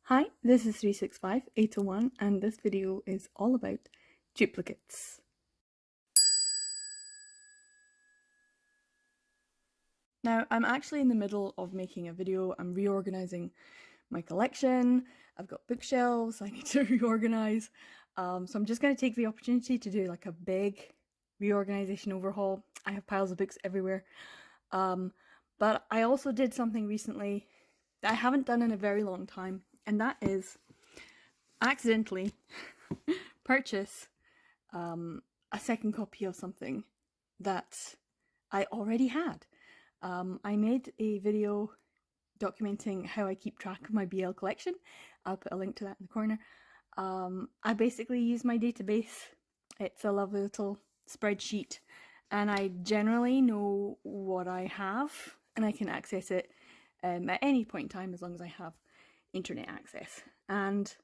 Hi, this is 365801 and this video is all about duplicates. Now, I'm actually in the middle of making a video. I'm reorganizing my collection. I've got bookshelves I need to reorganize. So I'm just going to take the opportunity to do like a big reorganization overhaul. I have piles of books everywhere. But I also did something recently that I haven't done in a very long time, and that is accidentally purchase a second copy of something that I already had. I made a video documenting how I keep track of my BL collection. I'll put a link to that in the corner. I basically use my database. It's a lovely little spreadsheet, and I generally know what I have, and I can access it at any point in time as long as I have internet access. And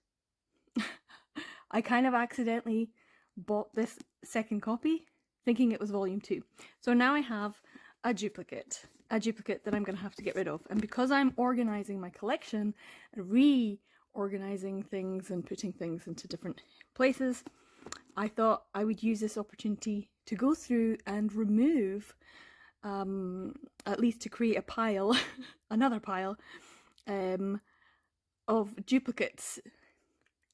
I kind of accidentally bought this second copy thinking it was volume 2. So now I have a duplicate that I'm going to have to get rid of. And because I'm organizing my collection and reorganizing things and putting things into different places, I thought I would use this opportunity to go through and remove, at least to create a pile, another pile, of duplicates.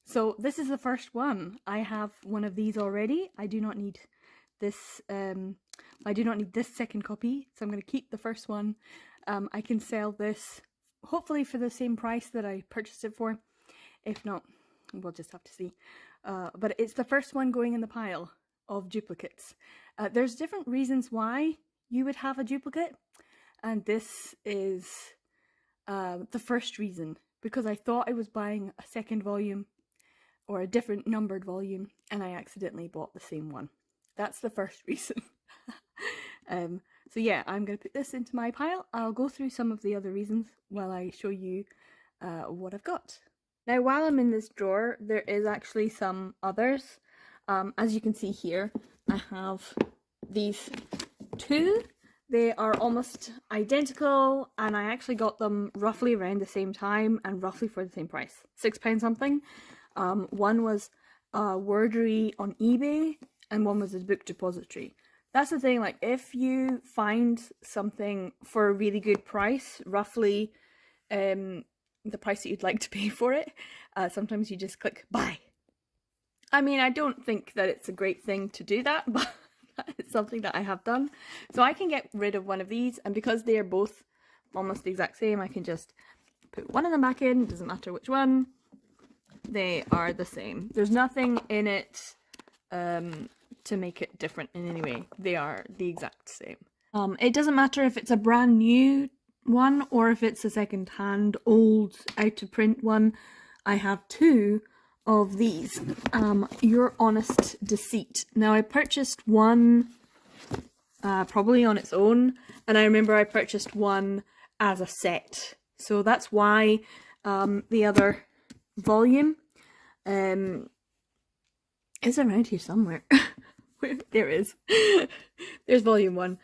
So this is the first one. I have one of these already. I do not need this. I do not need this second copy, so I'm going to keep the first one. I can sell this hopefully for the same price that I purchased it for. If not, we'll just have to see. But it's the first one going in the pile of duplicates. There's different reasons why you would have a duplicate, and this is the first reason, because I thought I was buying a second volume or a different numbered volume, and I accidentally bought the same one. That's the first reason. So yeah, I'm going to put this into my pile. I'll go through some of the other reasons while I show you what I've got. Now, while I'm in this drawer, there is actually some others. As you can see here, I have these two. They are almost identical, and I actually got them roughly around the same time and roughly for the same price, £6 something. One was Wordery on eBay, and one was a Book Depository. That's the thing, like, if you find something for a really good price, roughly the price that you'd like to pay for it, sometimes you just click buy. I mean, I don't think that it's a great thing to do that, but it's something that I have done. So I can get rid of one of these, and because they are both almost the exact same, I can just put one of them back in. It doesn't matter which one. They are the same. There's nothing in it to make it different in any way. They are the exact same. It doesn't matter if it's a brand new one or if it's a second-hand, old, out of print one. I have two of these. Your Honest Deceit. Now, I purchased one probably on its own, and I remember I purchased one as a set. So that's why the other volume is around here somewhere. There it is. There's volume 1.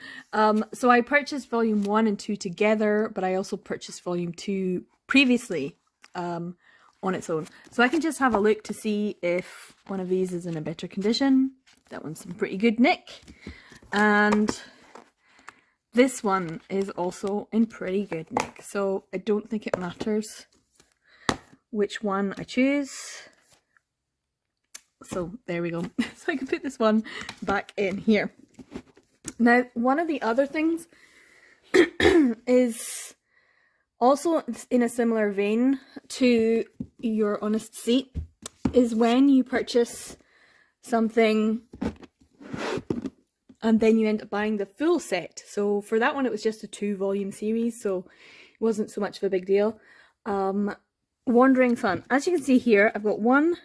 So I purchased volume 1 and 2 together, but I also purchased volume 2 previously on its own. So I can just have a look to see if one of these is in a better condition. That one's in pretty good nick. And this one is also in pretty good nick. So I don't think it matters which one I choose. So there we go. So I can put this one back in here. Now, one of the other things is also in a similar vein to Your Honest Deceit, is when you purchase something and then you end up buying the full set. So for that one, it was just a 2-volume series, so it wasn't so much of a big deal. Wandering Sun. As you can see here, I've got one,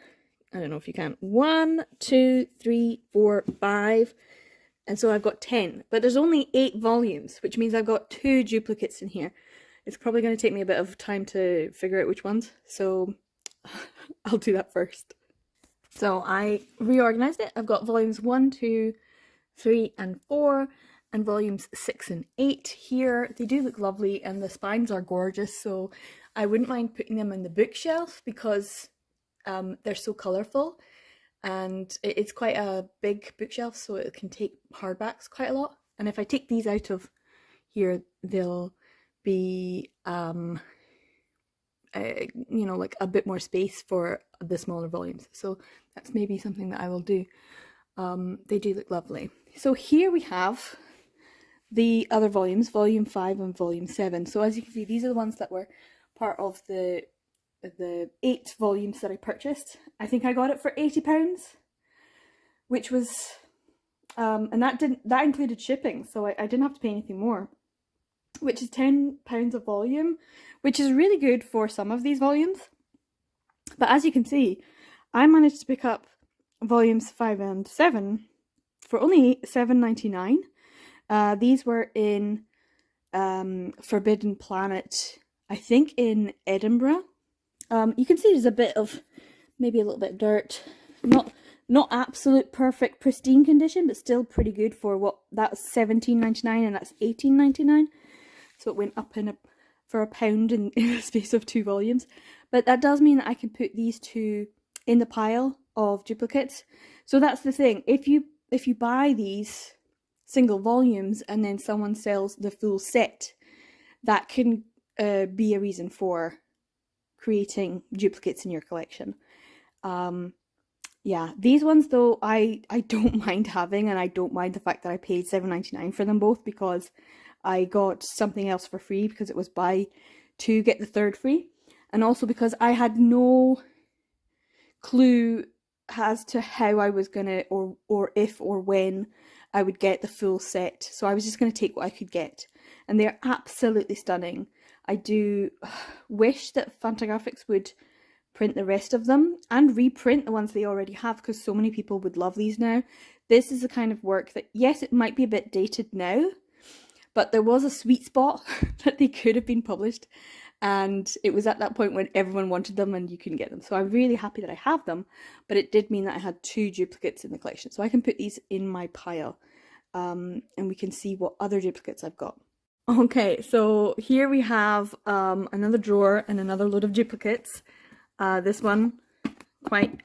I don't know if you can, 1, 2, 3, 4, 5, and so I've got 10. But there's only 8 volumes, which means I've got 2 duplicates in here. It's probably going to take me a bit of time to figure out which ones, so I'll do that first. So I reorganized it. I've got volumes 1, 2, 3, and 4, and volumes 6 and 8 here. They do look lovely, and the spines are gorgeous, so I wouldn't mind putting them on the bookshelf because they're so colourful, and it's quite a big bookshelf, so it can take hardbacks quite a lot. And if I take these out of here, they'll be you know, like a bit more space for the smaller volumes. So that's maybe something that I will do. They do look lovely. So here we have the other volumes, volume 5 and volume 7. So as you can see, these are the ones that were part of the 8 volumes that I purchased. I think I got it for £80, which was and that included shipping, so I didn't have to pay anything more, which is £10 a volume, which is really good for some of these volumes. But as you can see, I managed to pick up volumes 5 and 7 for only £7.99. These were in Forbidden Planet, I think in Edinburgh. You can see there's a bit of, maybe a little bit of dirt, not absolute perfect pristine condition, but still pretty good for what, that was £17.99 and that's £18.99. So it went up for £1 in the space of 2 volumes. But that does mean that I can put these 2 in the pile of duplicates. So that's the thing. If you buy these single volumes and then someone sells the full set, that can be a reason for creating duplicates in your collection. Yeah, these ones though, I don't mind having, and I don't mind the fact that I paid £7.99 for them both, because I got something else for free, because it was buy 2 get the 3rd free, and also because I had no clue as to how I was gonna, or if or when I would get the full set. So I was just gonna take what I could get, and they're absolutely stunning. I do wish that Fantagraphics would print the rest of them and reprint the ones they already have, because so many people would love these now. This is the kind of work that, yes, it might be a bit dated now, but there was a sweet spot that they could have been published, and it was at that point when everyone wanted them and you couldn't get them. So I'm really happy that I have them, but it did mean that I had 2 duplicates in the collection. So I can put these in my pile, and we can see what other duplicates I've got. Okay, so here we have another drawer and another load of duplicates. This one, quite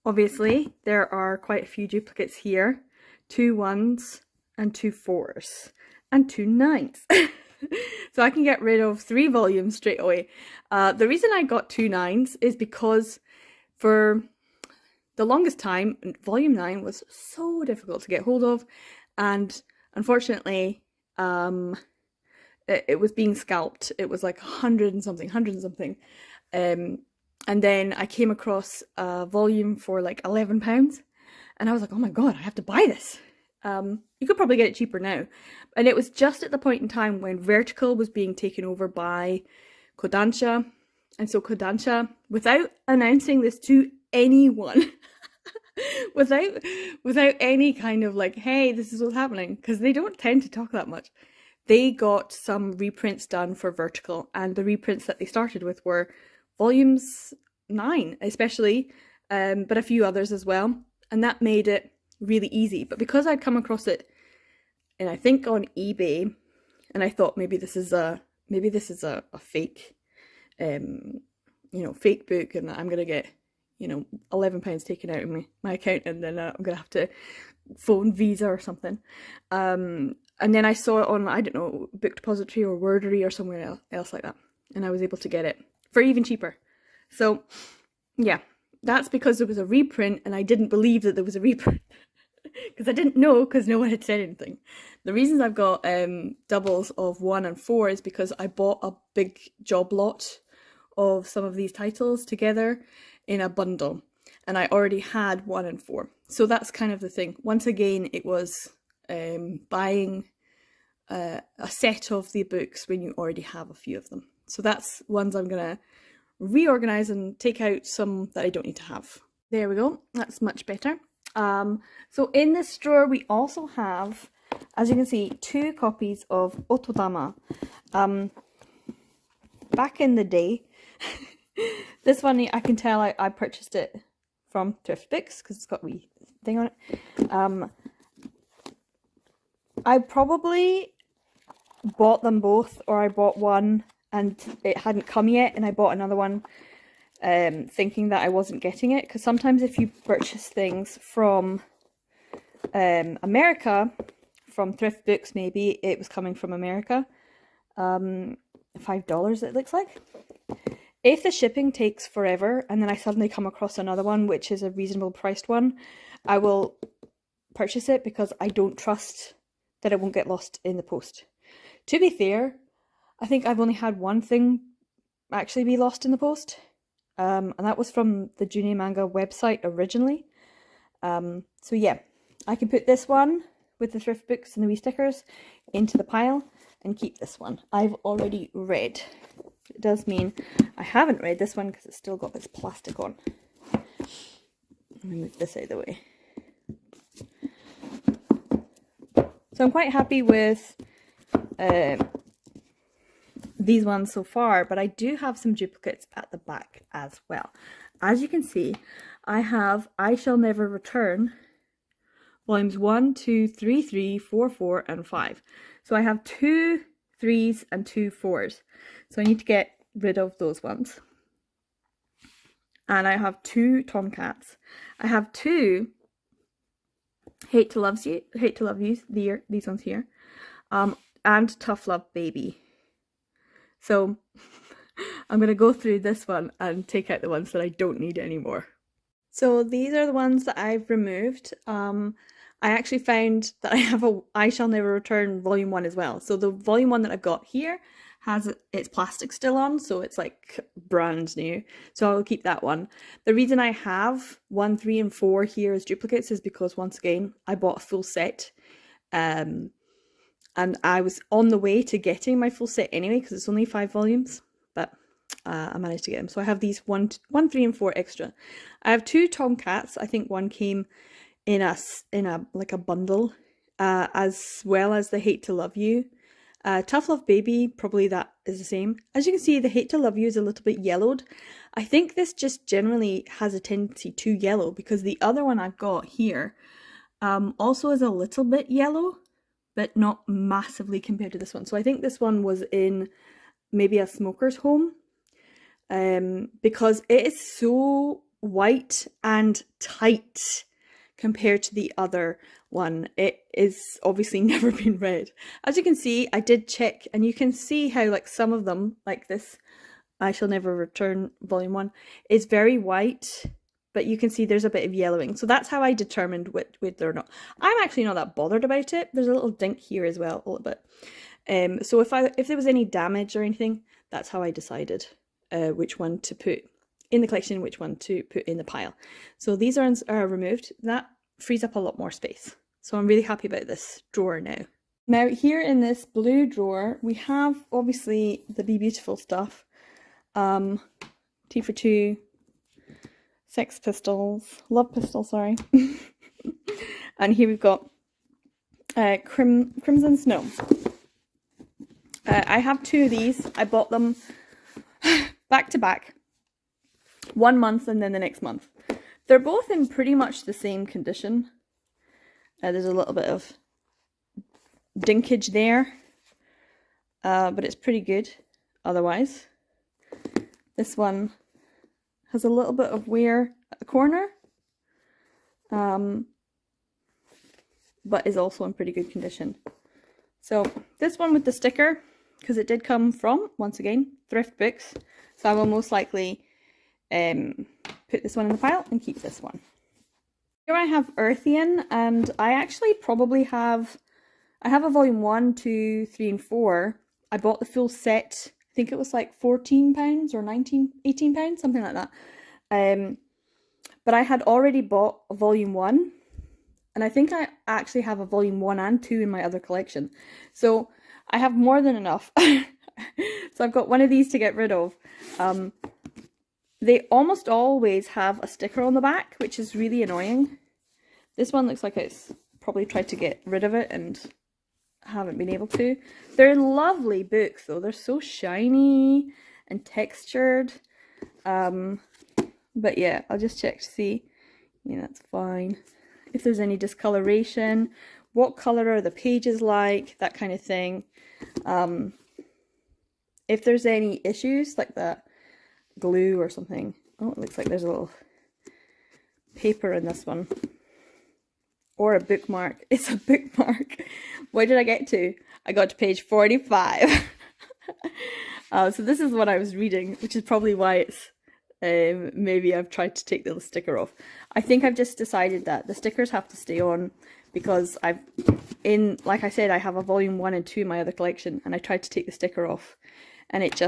obviously, there are quite a few duplicates here. 2 1s and 2 4s and 2 9s. So I can get rid of 3 volumes straight away. The reason I got 2 9s is because for the longest time, volume 9 was so difficult to get hold of, and unfortunately, it was being scalped. It was like 100 and something. And then I came across a volume for like £11, and I was like, oh my god, I have to buy this. You could probably get it cheaper now. And it was just at the point in time when Vertical was being taken over by Kodansha. And so Kodansha, without announcing this to anyone, without any kind of like, hey, this is what's happening, because they don't tend to talk that much, they got some reprints done for Vertical, and the reprints that they started with were volumes 9 especially, but a few others as well, and that made it really easy. But because I'd come across it, and I think on eBay, and I thought maybe this is a fake, you know, fake book, and I'm gonna get, you know, £11 taken out of my account, and then I'm gonna have to phone Visa or something. And then I saw it on, I don't know, Book Depository or Wordery or somewhere else like that, and I was able to get it for even cheaper. So yeah, that's because there was a reprint, and I didn't believe that there was a reprint because I didn't know, because no one had said anything. The reasons I've got doubles of 1 and 4 is because I bought a big job lot of some of these titles together in a bundle, and I already had 1 and 4. So that's kind of the thing. Once again, it was buying a set of the books when you already have a few of them. So that's ones I'm gonna reorganize and take out some that I don't need to have. There we go, that's much better. So in this drawer we also have, as you can see, 2 copies of Otodama. Back in the day, this one I can tell I purchased it from Thrift Books because it's got a wee thing on it. I probably bought them both, or I bought one and it hadn't come yet, and I bought another one thinking that I wasn't getting it, because sometimes if you purchase things from America, from thrift books maybe, it was coming from America, $5 it looks like. If the shipping takes forever and then I suddenly come across another one which is a reasonable priced one, I will purchase it because I don't trust that it won't get lost in the post. To be fair, I think I've only had one thing actually be lost in the post, and that was from the June Manga website originally. So yeah, I can put this one with the thrift books and the wee stickers into the pile and keep this one. I've already read. It does mean I haven't read this one because it's still got this plastic on. Let me move this out of the way. So I'm quite happy with these ones so far, but I do have some duplicates at the back as well. As you can see, I have I Shall Never Return volumes 1, 2, 3, 3, 4, 4, and 5. So I have 2 3s and 2 4s. So I need to get rid of those ones. And I have 2 Tomcats. I have 2 Hate to Love Yous, these ones here, and Tough Love Baby. So I'm going to go through this one and take out the ones that I don't need anymore. So these are the ones that I've removed. I actually found that I have a I Shall Never Return volume 1 as well. So the volume 1 that I've got here has its plastic still on, so it's like brand new. So I'll keep that one. The reason I have 1, 3, and 4 here as duplicates is because, once again, I bought a full set. And I was on the way to getting my full set anyway, because it's only 5 volumes. But I managed to get them. So I have these 1, 3, and 4 extra. I have 2 Tomcats. I think one came in a like a bundle, as well as the Hate to Love You. Tough Love Baby, probably that is the same. As you can see, the Hate to Love You is a little bit yellowed. I think this just generally has a tendency to yellow, because the other one I've got here also is a little bit yellow, but not massively compared to this one. So I think this one was in maybe a smoker's home, because it is so white and tight compared to the other one. It is obviously never been read. As you can see, I did check, and you can see how like some of them, like this I Shall Never Return volume 1, is very white, but you can see there's a bit of yellowing. So that's how I determined whether or not. I'm actually not that bothered about it. There's a little dink here as well, a little bit. So if there was any damage or anything, that's how I decided which one to put in the collection, which one to put in the pile. So these are removed. That frees up a lot more space. So I'm really happy about this drawer now. Now here in this blue drawer, we have obviously the Be Beautiful stuff. T for Two, Sex Pistols, Love Pistols, sorry. And here we've got Crimson Snow. I have 2 of these. I bought them back to back. 1 month and then the next month. They're both in pretty much the same condition. There's a little bit of dinkage there, but it's pretty good otherwise. This one has a little bit of wear at the corner, but is also in pretty good condition. So this one with the sticker, because it did come from, once again, thrift books, so I will most likely put this one in the pile and keep this one. Here I have Earthian, and I actually probably have, I have a volume 1, 2, 3, and 4. I bought the full set. I think it was like £14 or £18, something like that. But I had already bought a volume 1, and I think I actually have a volume 1 and 2 in my other collection. So I have more than enough. So I've got one of these to get rid of. They almost always have a sticker on the back, which is really annoying. This one looks like it's probably tried to get rid of it and haven't been able to. They're lovely books though. They're so shiny and textured. But yeah, I'll just check to see. Yeah, that's fine. If there's any discoloration, what colour are the pages like, that kind of thing. if there's any issues like that glue or something. Oh, it looks like there's a little paper in this one. Or a bookmark. It's a bookmark. Where did I get to? I got to page 45. So this is what I was reading, which is probably why it's maybe I've tried to take the sticker off. I think I've just decided that the stickers have to stay on because like I said, I have a volume 1 and 2 in my other collection, and I tried to take the sticker off and it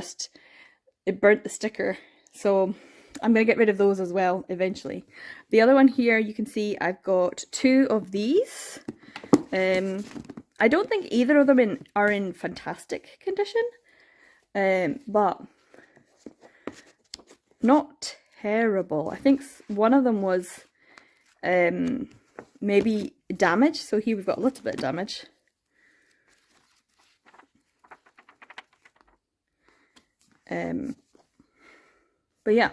burnt the sticker. So I'm going to get rid of those as well eventually. The other one here, you can see I've got 2 of these. I don't think either of them are in fantastic condition, but not terrible. I think one of them was maybe damaged, so here we've got a little bit of damage. But yeah,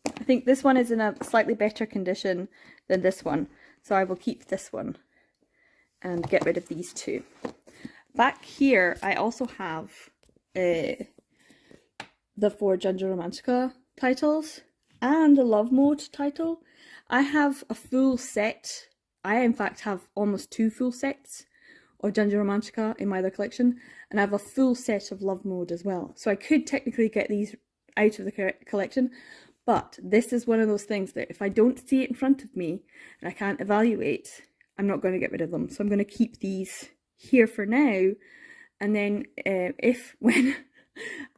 I think this one is in a slightly better condition than this one, so I will keep this one and get rid of these 2. Back here I also have the 4 Junja Romantica titles and the Love Mode title. I have a full set. I in fact have almost 2 full sets of Junja Romantica in my other collection, and I have a full set of Love Mode as well. So I could technically get these out of the collection, but this is one of those things that if I don't see it in front of me and I can't evaluate, I'm not going to get rid of them. So I'm going to keep these here for now, and then when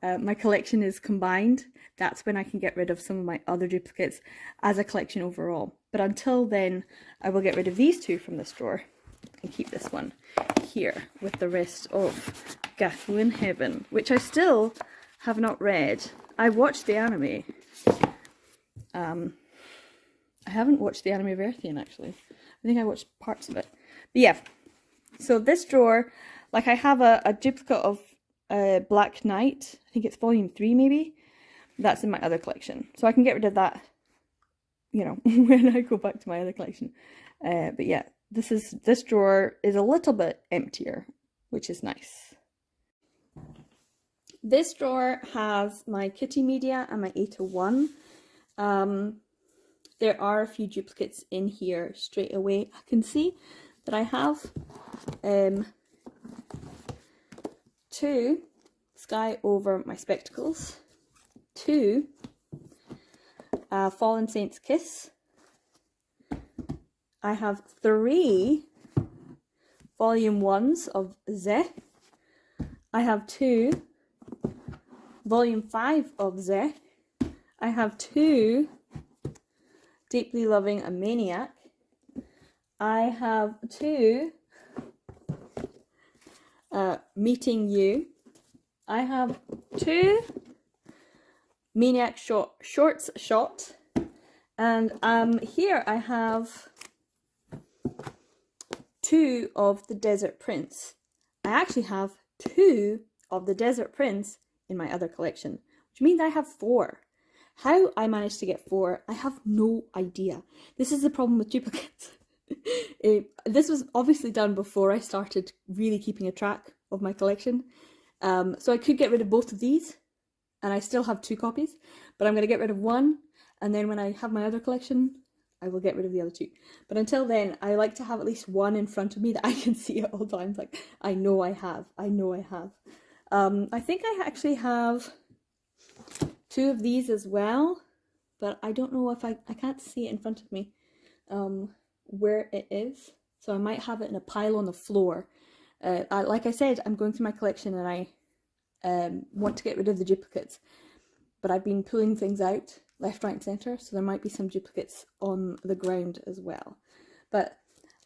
my collection is combined, that's when I can get rid of some of my other duplicates as a collection overall. But until then, I will get rid of these 2 from this drawer and keep this one here with the rest of Gafu in Heaven, which I still have not read. I watched the anime. I haven't watched the anime Verthian actually. I think I watched parts of it. But yeah, so this drawer, like I have a duplicate of Black Knight. I think it's volume 3 maybe. That's in my other collection. So I can get rid of that, you know, when I go back to my other collection. But yeah, this drawer is a little bit emptier, which is nice. This drawer has my Kitty Media and my 801. There are a few duplicates in here straight away. I can see that I have 2 Sky Over My Spectacles, 2 Fallen Saint's Kiss. I have 3 volume 1s of Ze. I have 2 volume 5 of Ze. I have 2 Deeply Loving a Maniac. I have 2 Meeting You. I have 2 Maniac Shorts Shot. And here I have 2 of the Desert Prince. I actually have 2 of the Desert Prince in my other collection, which means I have 4. How I managed to get 4, I have no idea. This is the problem with duplicates. This was obviously done before I started really keeping a track of my collection. So I could get rid of both of these, and I still have 2 copies, but I'm going to get rid of one, and then when I have my other collection, I will get rid of the other 2. But until then, I like to have at least one in front of me that I can see at all times. Like, I know I have. I think I actually have 2 of these as well, but I don't know if I can't see it in front of me where it is. So I might have it in a pile on the floor. Like I said, I'm going through my collection and I want to get rid of the duplicates, but I've been pulling things out left, right and centre, so there might be some duplicates on the ground as well. But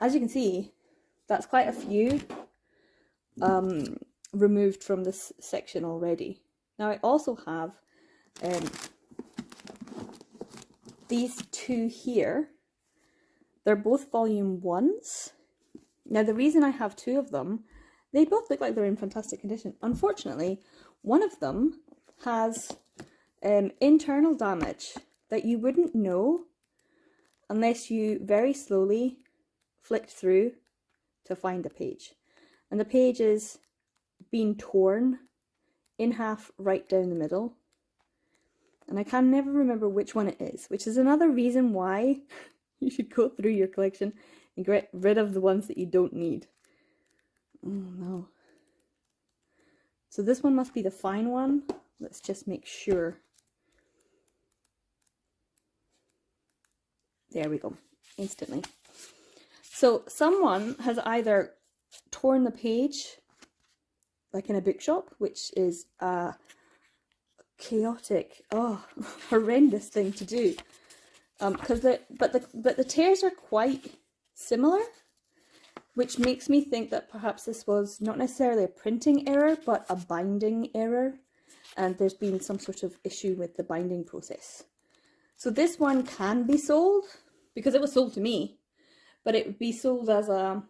as you can see, that's quite a few removed from this section already. Now I also have these 2 here. They're both volume 1s. Now the reason I have 2 of them, they both look like they're in fantastic condition. Unfortunately, one of them has internal damage that you wouldn't know unless you very slowly flicked through to find the page. And the page is being torn in half right down the middle. And I can never remember which one it is, which is another reason why you should go through your collection and get rid of the ones that you don't need. Oh no. So this one must be the fine one. Let's just make sure. There we go, instantly. So someone has either torn the page, like in a bookshop, which is a chaotic, horrendous thing to do. But the tears are quite similar, which makes me think that perhaps this was not necessarily a printing error, but a binding error, and there's been some sort of issue with the binding process. So this one can be sold, because it was sold to me, but it would be sold as a,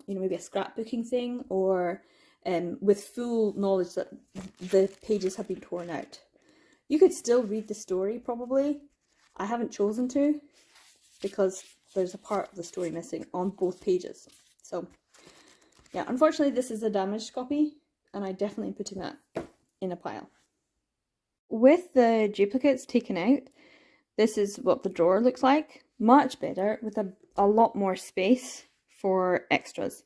maybe a scrapbooking thing, or with full knowledge that the pages have been torn out. You could still read the story, probably. I haven't chosen to, because there's a part of the story missing on both pages. So, yeah, unfortunately this is a damaged copy, and I definitely am putting that in a pile. With the duplicates taken out, this is what the drawer looks like. Much better, with a lot more space for extras.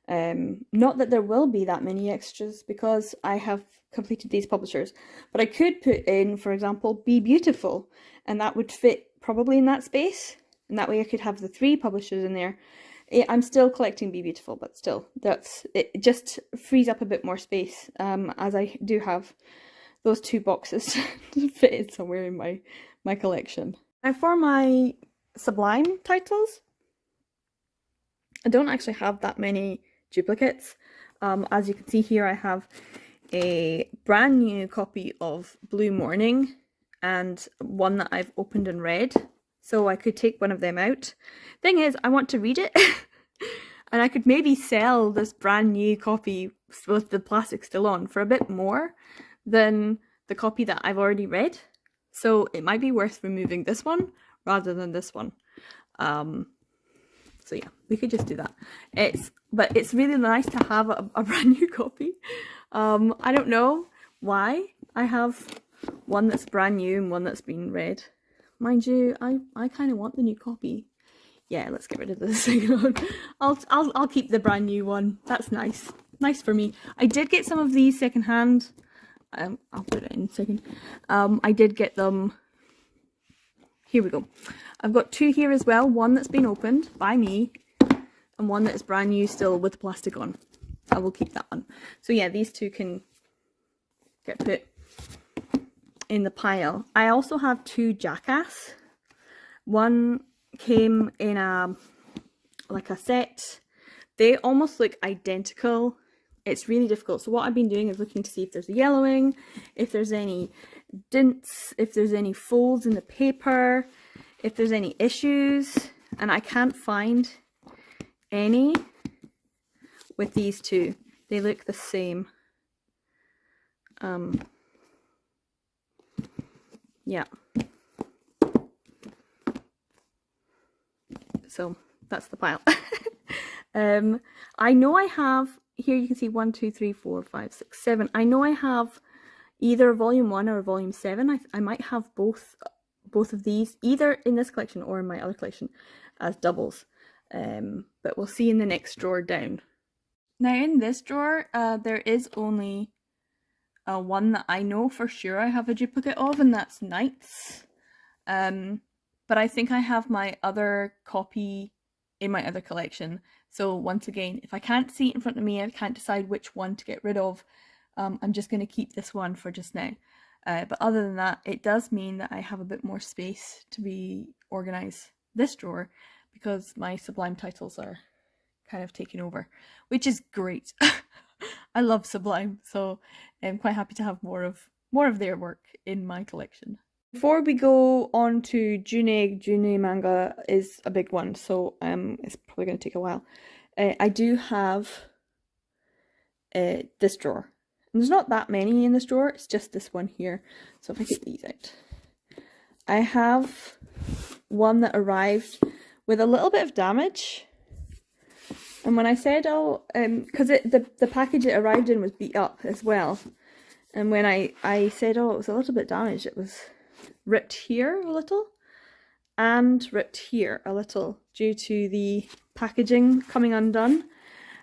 Not that there will be that many extras, because I have completed these publishers, but I could put in, for example, Be Beautiful, and that would fit probably in that space, and that way I could have the 3 publishers in there. I'm still collecting Be Beautiful, but still, it just frees up a bit more space, as I do have those 2 boxes to fit in somewhere in my collection. Now for my Sublime titles, I don't actually have that many duplicates. As you can see here, I have a brand new copy of Blue Morning and one that I've opened and read, so I could take one of them out. Thing is, I want to read it and I could maybe sell this brand new copy with the plastic still on for a bit more than the copy that I've already read, so it might be worth removing this one rather than this one. So yeah, we could just do that. But it's really nice to have a brand new copy. I don't know why I have one that's brand new and one that's been read. Mind you, I kind of want the new copy. Yeah, let's get rid of the second one. I'll keep the brand new one. That's nice. Nice for me. I did get some of these secondhand. I'll put it in a second. I did get them. Here we go. I've got 2 here as well. One that's been opened by me, and one that is brand new still with plastic on. I will keep that one. So yeah, these 2 can get put in the pile. I also have 2 Jackass. One came in like a set. They almost look identical. It's really difficult. So what I've been doing is looking to see if there's a yellowing, if there's any dints, if there's any folds in the paper, if there's any issues, and I can't find any with these 2. They look the same. Yeah. So that's the pile. I know I have, here you can see 1, 2, 3, 4, 5, 6, 7. I know I have either volume 1 or volume 7. I might have both of these, either in this collection or in my other collection, as doubles. But we'll see in the next drawer down. Now in this drawer, there is only one that I know for sure I have a duplicate of, and that's Nights. But I think I have my other copy in my other collection. So once again, if I can't see it in front of me, I can't decide which one to get rid of, I'm just going to keep this one for just now. But other than that, it does mean that I have a bit more space to organise this drawer, because my Sublime titles are kind of taking over, which is great. I love Sublime, so I'm quite happy to have more of their work in my collection. Before we go on to June manga is a big one, so it's probably going to take a while. I do have this drawer. And there's not that many in this drawer, it's just this one here. So if I get these out. I have one that arrived with a little bit of damage. And when I said, because the package it arrived in was beat up as well. And when I said, oh, it was a little bit damaged, it was ripped here a little and ripped here a little due to the packaging coming undone.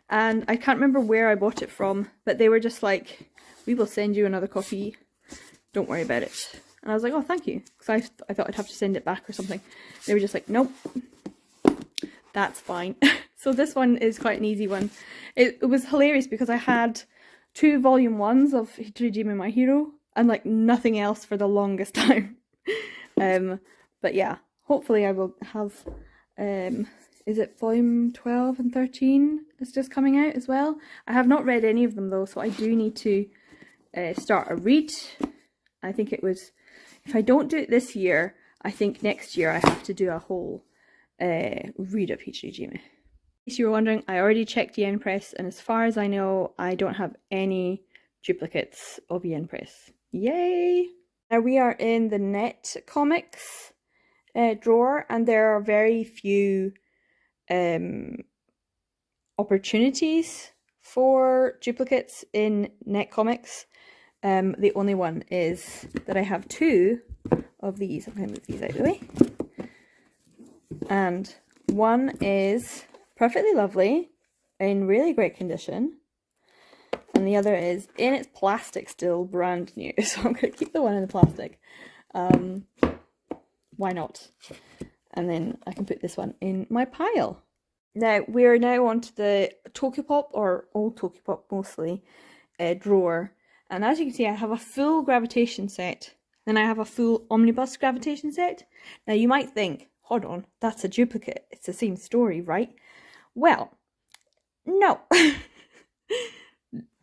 And I can't remember where I bought it from, but they were just like, we will send you another copy, don't worry about it. And I was like, oh, thank you, because I thought I'd have to send it back or something. They were just like, nope, that's fine. So this one is quite an easy one. It was hilarious because I had 2 volume 1s of Hitorijime My Hero and like nothing else for the longest time. But yeah, hopefully I will have, is it volume 12 and 13 is just coming out as well? I have not read any of them though, so I do need to start a read. I think it was, if I don't do it this year, I think next year I have to do a whole read of Hitorijime. In case you were wondering, I already checked Yen Press, and as far as I know, I don't have any duplicates of Yen Press. Yay! Now we are in the Net Comics drawer, and there are very few opportunities for duplicates in Net Comics. The only one is that I have 2 of these. I'm going to move these out of the way. And one is perfectly lovely, in really great condition, and the other is in its plastic still, brand new. So I'm going to keep the one in the plastic. Why not? And then I can put this one in my pile. Now we're now on to the Tokyopop, or old Tokyopop mostly, drawer. And as you can see, I have a full gravitation set. Then I have a full omnibus gravitation set. Now you might think, hold on, that's a duplicate. It's the same story, right? Well, no.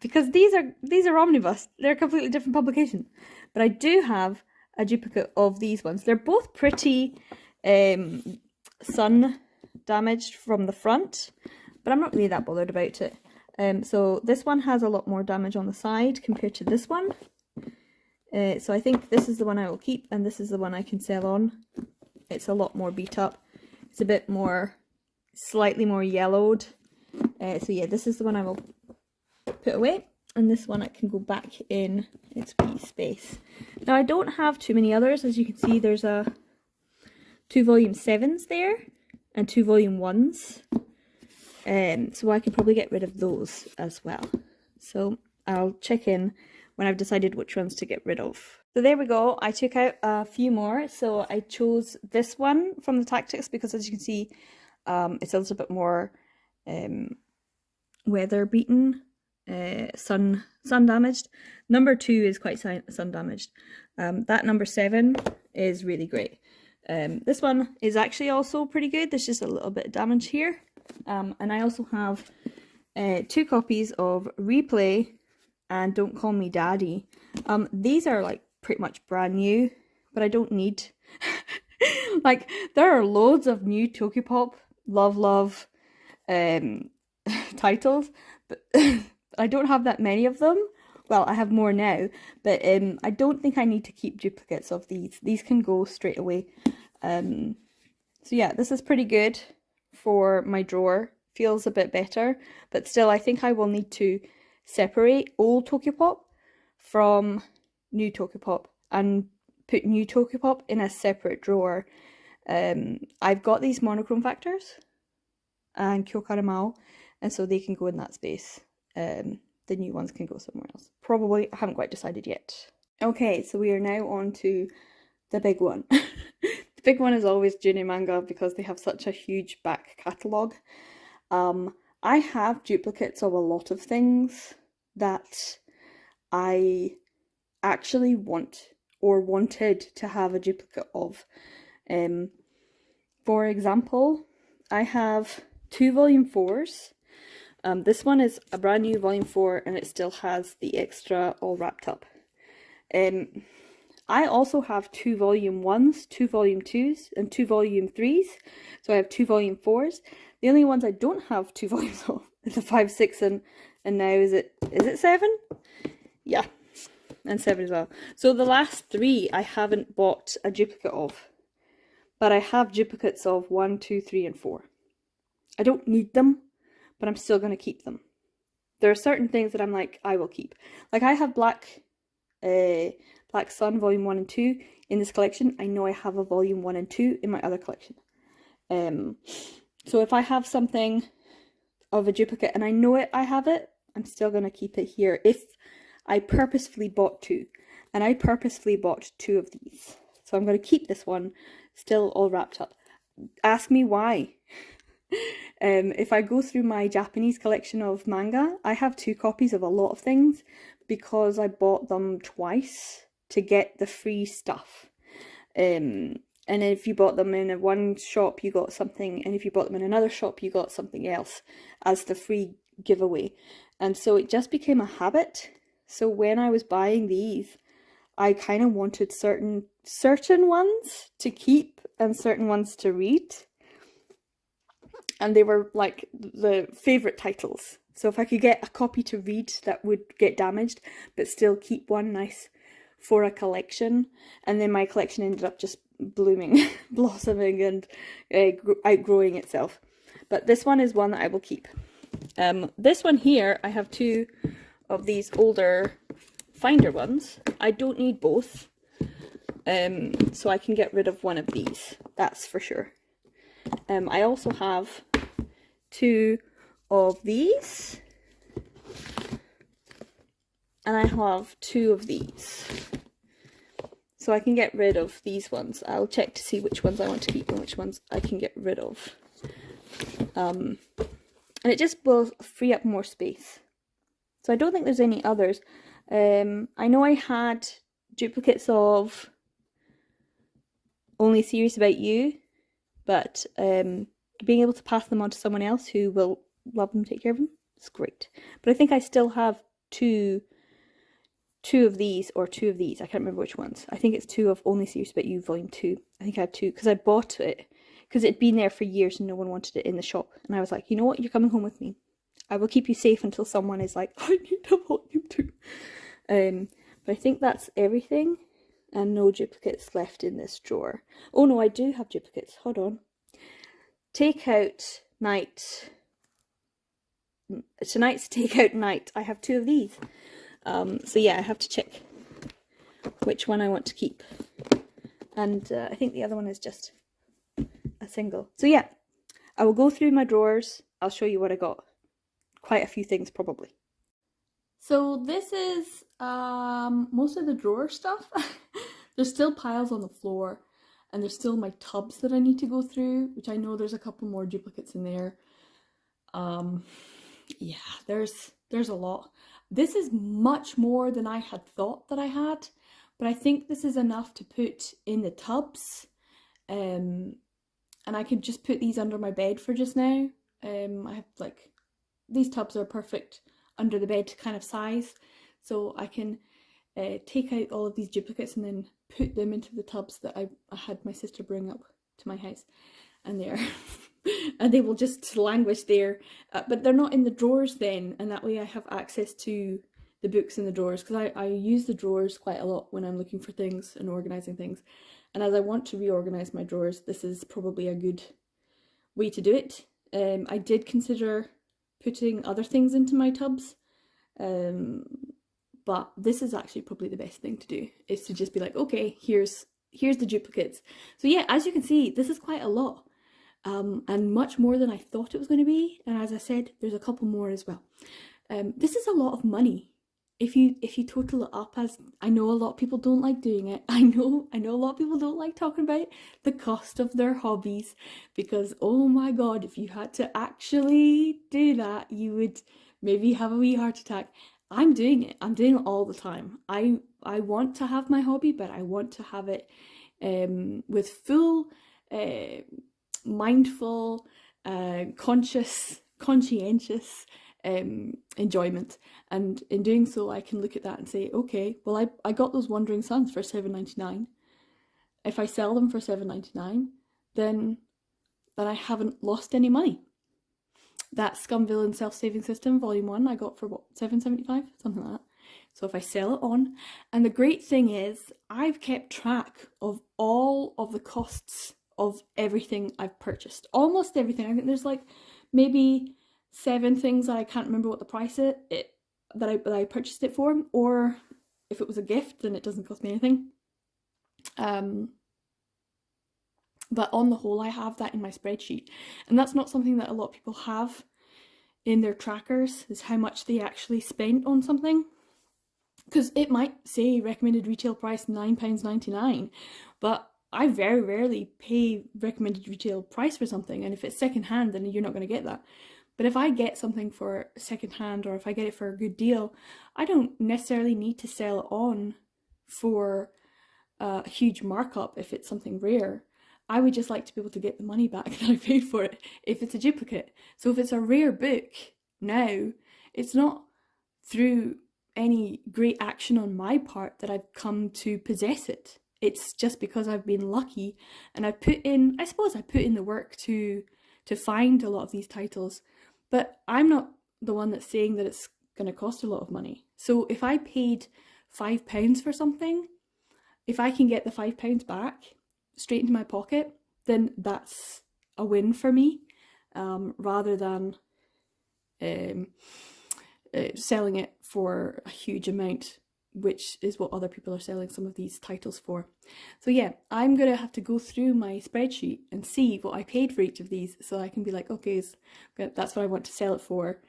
Because these are omnibus. They're a completely different publication. But I do have a duplicate of these ones. They're both pretty sun damaged from the front, but I'm not really that bothered about it. So this one has a lot more damage on the side compared to this one. So I think this is the one I will keep, and this is the one I can sell on. It's a lot more beat up. It's a bit more, slightly more yellowed. So yeah, this is the one I will put away, and this one I can go back in its wee space. Now I don't have too many others. As you can see, there's a 2 volume 7s there and 2 volume 1s. So I can probably get rid of those as well. So I'll check in when I've decided which ones to get rid of. So there we go, I took out a few more. So I chose this one from the Tactics because, as you can see, it's a little bit more weather beaten, sun damaged. Number 2 is quite sun damaged. That number 7 is really great. This one is actually also pretty good. There's just a little bit of damage here. And I also have 2 copies of Replay and Don't Call Me Daddy. These are like pretty much brand new, but I don't need like, there are loads of new Tokyopop love titles, but I don't have that many of them. Well, I have more now, but I don't think I need to keep duplicates of these. These can go straight away. So yeah, this is pretty good for my drawer. Feels a bit better, but still I think I will need to separate old Tokyopop from new Tokyopop and put new Tokyopop in a separate drawer. I've got these monochrome factors and Kyokaramao, and so they can go in that space. The new ones can go somewhere else. Probably, I haven't quite decided yet. Okay, so we are now on to the big one. The big one is always Juni Manga because they have such a huge back catalogue. I have duplicates of a lot of things that I actually want or wanted to have a duplicate of. For example, I have 2 volume 4s. This one is a brand new volume 4 and it still has the extra all wrapped up. I also have 2 volume 1s, 2 volume 2s, and 2 volume 3s. So I have 2 volume 4s. The only ones I don't have 2 volumes of is the 5, 6, and now is it 7? Yeah, and 7 as well. So the last 3 I haven't bought a duplicate of, but I have duplicates of 1, 2, 3, and 4. I don't need them, but I'm still going to keep them. There are certain things that I'm like, I will keep. Like I have black Black Sun Volume 1 and 2 in this collection. I know I have a Volume 1 and 2 in my other collection. So if I have something of a duplicate and I know I have it, I'm still going to keep it here if I purposefully bought two. And I purposefully bought two of these. So I'm going to keep this one still all wrapped up. Ask me why. If I go through my Japanese collection of manga, I have 2 copies of a lot of things because I bought them twice to get the free stuff. And if you bought them in one shop, you got something, and if you bought them in another shop, you got something else as the free giveaway. And so it just became a habit. So when I was buying these, I kind of wanted certain ones to keep and certain ones to read. And they were like the favourite titles. So if I could get a copy to read that would get damaged, but still keep one nice for a collection. And then my collection ended up just blooming, blossoming and outgrowing itself. But this one is one that I will keep. This one here, I have 2 of these older Finder ones. I don't need both. So I can get rid of one of these. That's for sure. I also have 2 of these, and I have 2 of these, so I can get rid of these ones. I'll check to see which ones I want to keep and which ones I can get rid of, and it just will free up more space. So I don't think there's any others. I know I had duplicates of Only Serious About You, but being able to pass them on to someone else who will love them, take care of them, it's great. But I think I still have two of these, or 2 of these. I can't remember which ones. I think it's 2 of Only Serious About You Volume 2. I think I have 2 because I bought it because it'd been there for years and no one wanted it in the shop. And I was like, you know what? You're coming home with me. I will keep you safe until someone is like, I need a Volume 2. But I think that's everything. And no duplicates left in this drawer. Oh no, I do have duplicates. Hold on. Takeout night. Tonight's takeout night. I have 2 of these. So yeah, I have to check which one I want to keep. And I think the other one is just a single. So yeah, I will go through my drawers. I'll show you what I got. Quite a few things probably. So this is most of the drawer stuff. There's still piles on the floor, and there's still my tubs that I need to go through, which I know there's a couple more duplicates in there. Yeah, there's a lot. This is much more than I had thought that I had, but I think this is enough to put in the tubs. And I could just put these under my bed for just now. I have like, these tubs are perfect under the bed kind of size, so I can take out all of these duplicates and then put them into the tubs that I had my sister bring up to my house, and there and they will just languish there, but they're not in the drawers then, and that way I have access to the books in the drawers, because I use the drawers quite a lot when I'm looking for things and organising things, and as I want to reorganise my drawers, this is probably a good way to do it. I did consider putting other things into my tubs, but this is actually probably the best thing to do, is to just be like, okay, here's the duplicates. So yeah, as you can see, this is quite a lot, and much more than I thought it was going to be, and as I said, there's a couple more as well. This is a lot of money. If you total it up, as I know a lot of people don't like doing it. I know a lot of people don't like talking about the cost of their hobbies, because oh my god, if you had to actually do that, you would maybe have a wee heart attack. I'm doing it. I'm doing it all the time. I want to have my hobby, but I want to have it with full, mindful, conscientious enjoyment, and in doing so I can look at that and say, okay, well I got those Wandering Sons for $7.99. If I sell them for $7.99, then I haven't lost any money. That Scumvillain Self-Saving System Volume 1 I got for what, $7.75? Something like that. So if I sell it on, and the great thing is I've kept track of all of the costs of everything I've purchased. Almost everything. I think there's like maybe 7 things that I can't remember what the price that I purchased it for, or if it was a gift, then it doesn't cost me anything. But on the whole, I have that in my spreadsheet, and that's not something that a lot of people have in their trackers, is how much they actually spent on something. Because it might say recommended retail price £9.99, but I very rarely pay recommended retail price for something, and if it's secondhand, then you're not going to get that. But if I get something for secondhand, or if I get it for a good deal, I don't necessarily need to sell it on for a huge markup if it's something rare. I would just like to be able to get the money back that I paid for it if it's a duplicate. So if it's a rare book now, it's not through any great action on my part that I've come to possess it. It's just because I've been lucky, and I put in the work to find a lot of these titles, but I'm not the one that's saying that it's going to cost a lot of money. So if I paid £5 for something, if I can get the £5 back straight into my pocket, then that's a win for me, rather than selling it for a huge amount, which is what other people are selling some of these titles for. So yeah, I'm gonna have to go through my spreadsheet and see what I paid for each of these, so I can be like, okay, that's what I want to sell it for.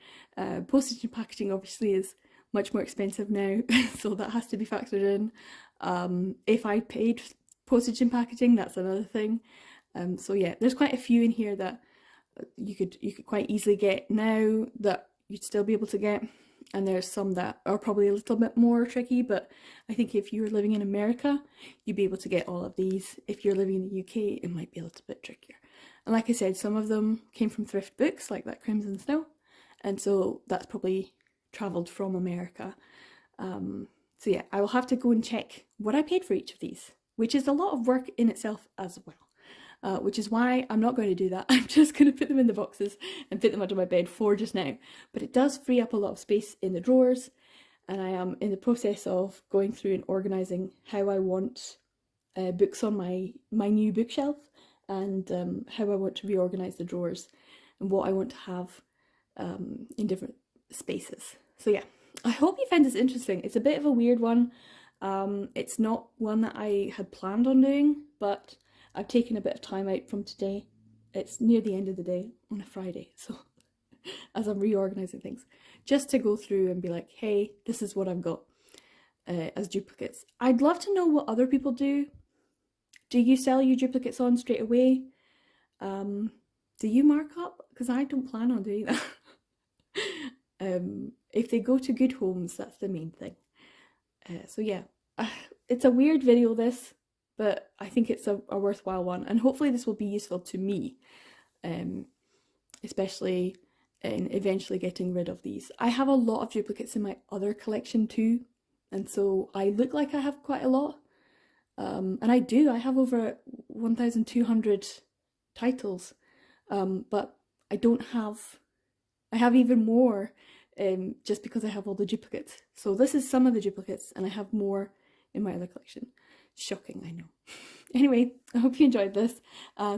Postage and packaging obviously is much more expensive now, so that has to be factored in. If I paid postage and packaging, that's another thing. So yeah, there's quite a few in here that you could quite easily get now that you'd still be able to get, and there's some that are probably a little bit more tricky, but I think if you're living in America, you'd be able to get all of these. If you're living in the UK, it might be a little bit trickier. And like I said, some of them came from thrift books, like that Crimson Snow, and so that's probably travelled from America. So yeah, I will have to go and check what I paid for each of these, which is a lot of work in itself as well. Which is why I'm not going to do that. I'm just going to put them in the boxes and put them under my bed for just now. But it does free up a lot of space in the drawers, and I am in the process of going through and organising how I want books on my new bookshelf, and how I want to reorganise the drawers and what I want to have in different spaces. So yeah, I hope you find this interesting. It's a bit of a weird one. It's not one that I had planned on doing, but I've taken a bit of time out from today. It's near the end of the day on a Friday, so as I'm reorganising things, just to go through and be like, hey, this is what I've got as duplicates. I'd love to know what other people do. Do you sell your duplicates on straight away? Do you mark up? Because I don't plan on doing that. If they go to good homes, that's the main thing. So yeah, it's a weird video, this, but I think it's a worthwhile one, and hopefully this will be useful to me, especially in eventually getting rid of these. I have a lot of duplicates in my other collection too, and so I look like I have quite a lot, and I do. I have over 1,200 titles, but I don't have, I have even more, just because I have all the duplicates. So this is some of the duplicates, and I have more in my other collection. Shocking, I know. Anyway, I hope you enjoyed this.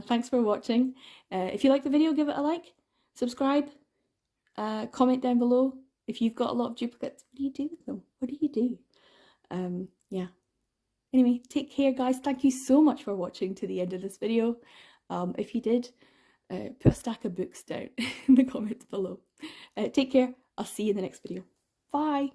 Thanks for watching. If you like the video, give it a like, subscribe, comment down below. If you've got a lot of duplicates, what do you do with them? What do you do? Yeah. Anyway, take care, guys. Thank you so much for watching to the end of this video. If you did, put a stack of books down in the comments below. Take care. I'll see you in the next video. Bye.